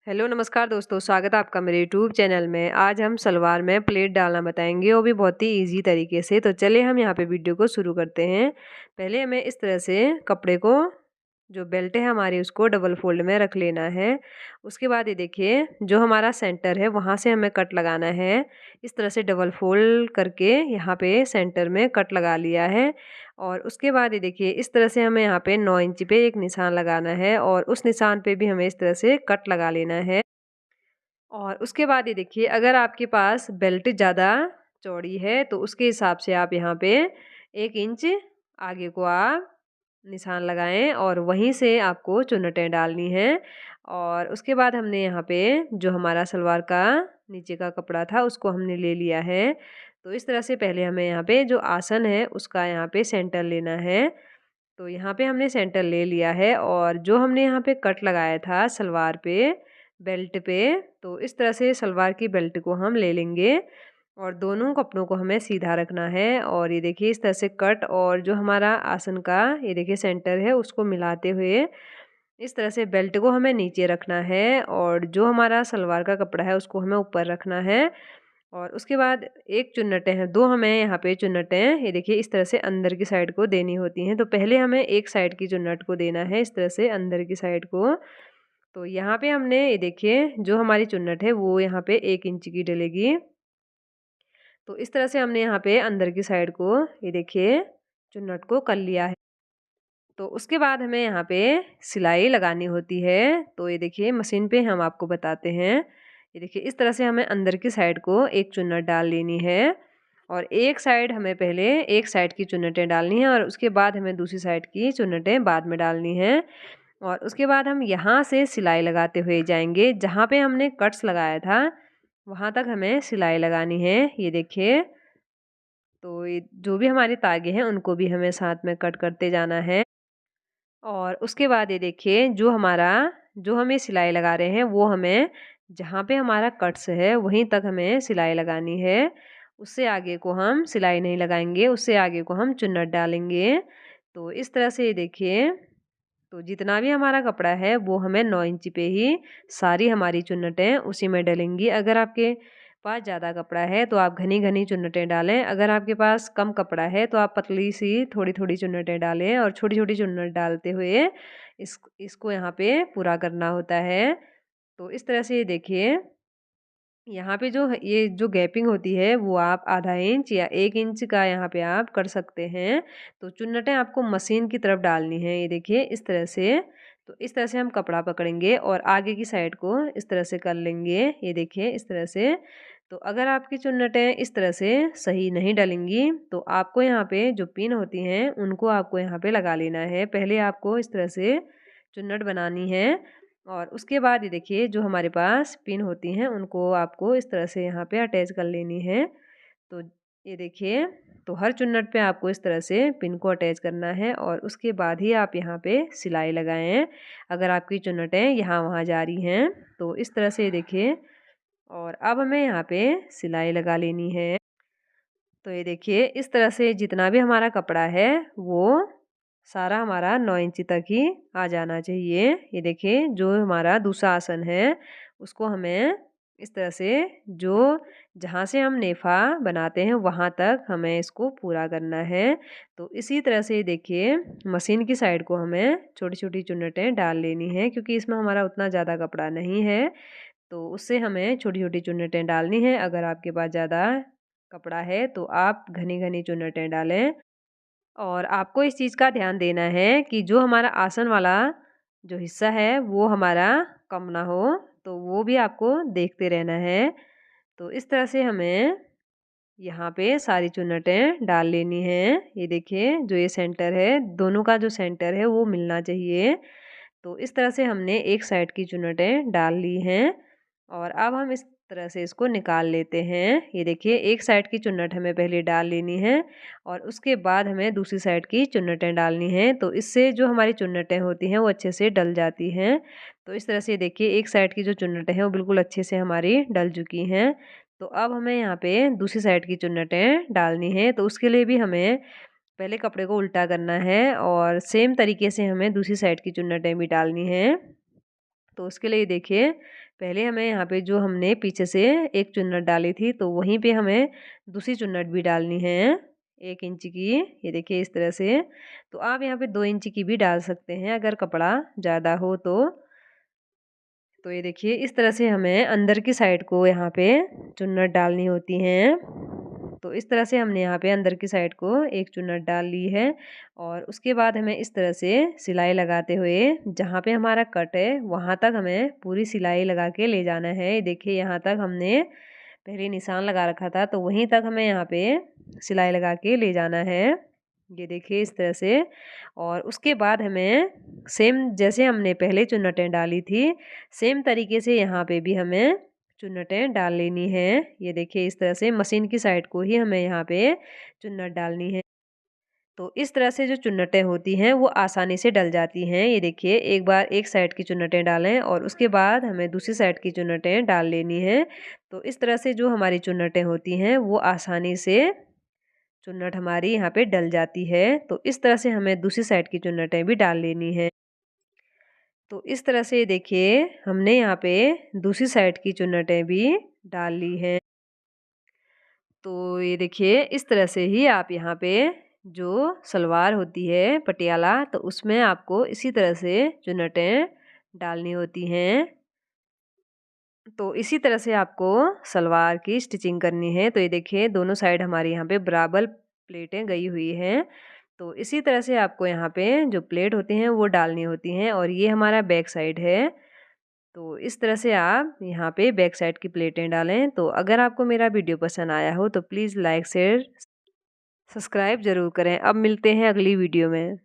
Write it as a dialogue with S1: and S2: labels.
S1: Hello नमस्कार दोस्तों, स्वागत है आपका मेरे यूट्यूब चैनल में। आज हम सलवार में प्लेट डालना बताएंगे, वो भी बहुत ही इजी तरीके से। तो चलिए हम यहाँ पे वीडियो को शुरू करते हैं। पहले हमें इस तरह से कपड़े को, जो बेल्ट है हमारी, उसको डबल फोल्ड में रख लेना है। उसके बाद ये देखिए, जो हमारा सेंटर है वहाँ से हमें कट लगाना है। इस तरह से डबल फोल्ड करके यहाँ पे सेंटर में कट लगा लिया है। और उसके बाद ये देखिए, इस तरह से हमें यहाँ पे 9 इंच पे एक निशान लगाना है और उस निशान पे भी हमें इस तरह से कट लगा लेना है। और उसके बाद ये देखिए, अगर आपके पास बेल्ट ज़्यादा चौड़ी है तो उसके हिसाब से आप यहाँ पे 1 इंच आगे को आप निशान लगाएं और वहीं से आपको चुन्नटें डालनी हैं। और उसके बाद हमने यहाँ पे जो हमारा सलवार का नीचे का कपड़ा था उसको हमने ले लिया है। तो इस तरह से पहले हमें यहाँ पे जो आसन है उसका यहाँ पे सेंटर लेना है। तो यहाँ पे हमने सेंटर ले लिया है और जो हमने यहाँ पे कट लगाया था सलवार पे, बेल्ट पे, तो इस तरह से सलवार की बेल्ट को हम ले लेंगे और दोनों कपड़ों को हमें सीधा रखना है। और ये देखिए, इस तरह से कट और जो हमारा आसन का ये देखिए सेंटर है उसको मिलाते हुए इस तरह से बेल्ट को हमें नीचे रखना है और जो हमारा सलवार का कपड़ा है उसको हमें ऊपर रखना है। और उसके बाद एक चुन्नटें हैं, दो हमें यहाँ पे चुन्नटें ये देखिए इस तरह से अंदर की साइड को देनी होती हैं। तो पहले हमें एक साइड की चुन्नट को देना है इस तरह से अंदर की साइड को। तो यहाँ पे हमने ये देखिए, जो हमारी चुन्नट है वो यहाँ पे 1 इंच की डलेगी। तो इस तरह से हमने यहाँ पे अंदर की साइड को ये देखिए चुन्नट को कर लिया है। तो उसके बाद हमें यहाँ पे सिलाई लगानी होती है। तो ये देखिए, मशीन पे हम आपको बताते हैं। ये देखिए, इस तरह से हमें अंदर की साइड को एक चुन्नट डाल लेनी है और एक साइड हमें पहले एक साइड की चुन्नटें डालनी है और उसके बाद हमें दूसरी साइड की चुन्नटें बाद में डालनी है। और उसके बाद हम यहाँ से सिलाई लगाते हुए जाएंगे, जहाँ पे हमने कट्स लगाया था वहाँ तक हमें सिलाई लगानी है। ये देखिए, तो ये जो भी हमारे तागे हैं उनको भी हमें साथ में कट करते जाना है। और उसके बाद ये देखिए, जो हम ये सिलाई लगा रहे हैं वो हमें जहाँ पे हमारा कट्स है वहीं तक हमें सिलाई लगानी है। उससे आगे को हम सिलाई नहीं लगाएंगे, उससे आगे को हम चुन्नट डालेंगे। तो इस तरह से ये देखिए, तो जितना भी हमारा कपड़ा है वो हमें 9 इंच पे ही सारी हमारी चुन्नटें उसी में डलेंगी। अगर आपके पास ज़्यादा कपड़ा है तो आप घनी घनी चुन्नटें डालें, अगर आपके पास कम कपड़ा है तो आप पतली सी थोड़ी थोड़ी चुन्नटें डालें और छोटी छोटी चुन्नट डालते हुए इसको यहाँ पे पूरा करना होता है। तो इस तरह से ये देखिए, यहाँ पे ये जो गैपिंग होती है वो आप आधा इंच या 1 इंच का यहाँ पे आप कर सकते हैं। तो चुन्नटें आपको मशीन की तरफ डालनी है, ये देखिए इस तरह से। तो इस तरह से हम कपड़ा पकड़ेंगे और आगे की साइड को इस तरह से कर लेंगे, ये देखिए इस तरह से। तो अगर आपकी चुन्नटें इस तरह से सही नहीं डलेंगी तो आपको यहाँ पे जो पिन होती हैं उनको आपको यहाँ पे लगा लेना है। पहले आपको इस तरह से चुन्नट बनानी है और उसके बाद ये देखिए, जो हमारे पास पिन होती हैं उनको आपको इस तरह से यहाँ पे अटैच कर लेनी है। तो ये देखिए, तो हर चुन्नट पे आपको इस तरह से पिन को अटैच करना है और उसके बाद ही आप यहाँ पे सिलाई लगाएं। अगर आपकी चुन्नटें यहाँ वहाँ जा रही हैं तो इस तरह से ये देखिए, और अब हमें यहाँ पे सिलाई लगा लेनी है। तो ये देखिए, इस तरह से जितना भी हमारा कपड़ा है वो सारा हमारा 9 इंच तक ही आ जाना चाहिए। ये देखिए, जो हमारा दूसरा आसन है उसको हमें इस तरह से, जो जहाँ से हम नेफा बनाते हैं वहाँ तक हमें इसको पूरा करना है। तो इसी तरह से देखिए, मशीन की साइड को हमें छोटी छोटी चुन्नटें डाल लेनी है, क्योंकि इसमें हमारा उतना ज़्यादा कपड़ा नहीं है। तो उससे हमें छोटी छोटी चुन्नटें डालनी है। अगर आपके पास ज़्यादा कपड़ा है तो आप घनी घनी चुन्नटें डालें। और आपको इस चीज़ का ध्यान देना है कि जो हमारा आसन वाला जो हिस्सा है वो हमारा कम ना हो, तो वो भी आपको देखते रहना है। तो इस तरह से हमें यहाँ पे सारी चुन्नटें डाल लेनी हैं। ये देखिए, जो ये सेंटर है, दोनों का जो सेंटर है वो मिलना चाहिए। तो इस तरह से हमने एक साइड की चुन्नटें डाल ली हैं और अब हम इस तरह से इसको निकाल लेते हैं। ये देखिए, एक साइड की चुन्नट हमें पहले डाल लेनी है और उसके बाद हमें दूसरी साइड की चुन्नटें डालनी हैं। तो इससे जो हमारी चुन्नटें होती हैं वो अच्छे से डल जाती हैं। तो इस तरह से देखिए, एक साइड की जो चुन्नटें हैं वो बिल्कुल अच्छे से हमारी डल चुकी हैं। तो अब हमें यहाँ पे दूसरी साइड की चुन्नटें डालनी है। तो उसके लिए भी हमें पहले कपड़े को उल्टा करना है और सेम तरीके से हमें दूसरी साइड की चुन्नटें भी डालनी हैं। तो उसके लिए देखिए पहले हमें यहाँ पे जो हमने पीछे से एक चुन्नट डाली थी तो वहीं पे हमें दूसरी चुन्नट भी डालनी है 1 इंच की। ये देखिए इस तरह से। तो आप यहाँ पे 2 इंच की भी डाल सकते हैं अगर कपड़ा ज़्यादा हो तो। तो ये देखिए इस तरह से हमें अंदर की साइड को यहाँ पे चुन्नट डालनी होती हैं। तो इस तरह से हमने यहाँ पे अंदर की साइड को एक चुन्नट डाल ली है और उसके बाद हमें इस तरह से सिलाई लगाते हुए जहाँ पे हमारा कट है वहाँ तक हमें पूरी सिलाई लगा के ले जाना है। ये देखिए यहाँ तक हमने पहले निशान लगा रखा था तो वहीं तक हमें यहाँ पे सिलाई लगा के ले जाना है। ये देखिए इस तरह से। और उसके बाद हमें सेम जैसे हमने पहले चुन्नटें डाली थी सेम तरीके से यहाँ पे भी हमें चुन्नटें डाल लेनी है। ये देखिए इस तरह से मशीन की साइड को ही हमें यहाँ पे चुन्नट डालनी है। तो इस तरह से जो चुन्नटें होती हैं वो आसानी से डल जाती हैं। ये देखिए एक बार एक साइड की चुन्नटें डालें और उसके बाद हमें दूसरी साइड की चुन्नटें डाल लेनी है। तो इस तरह से जो हमारी चुन्नटें होती हैं वो आसानी से चुन्नट हमारी यहाँ पे डल जाती है। तो इस तरह से हमें दूसरी साइड की चुन्नटें भी डाल लेनी है। तो इस तरह से देखिए हमने यहाँ पे दूसरी साइड की चुन्नटें भी डाल ली हैं। तो ये देखिए इस तरह से ही आप यहाँ पे जो सलवार होती है पटियाला तो उसमें आपको इसी तरह से चुन्नटें डालनी होती हैं। तो इसी तरह से आपको सलवार की स्टिचिंग करनी है। तो ये देखिए दोनों साइड हमारी यहाँ पे बराबर प्लेटें गई हुई हैं। तो इसी तरह से आपको यहाँ पे जो प्लेट होती हैं वो डालनी होती हैं और ये हमारा बैक साइड है। तो इस तरह से आप यहाँ पे बैक साइड की प्लेटें डालें। तो अगर आपको मेरा वीडियो पसंद आया हो तो प्लीज़ लाइक शेयर सब्सक्राइब ज़रूर करें। अब मिलते हैं अगली वीडियो में।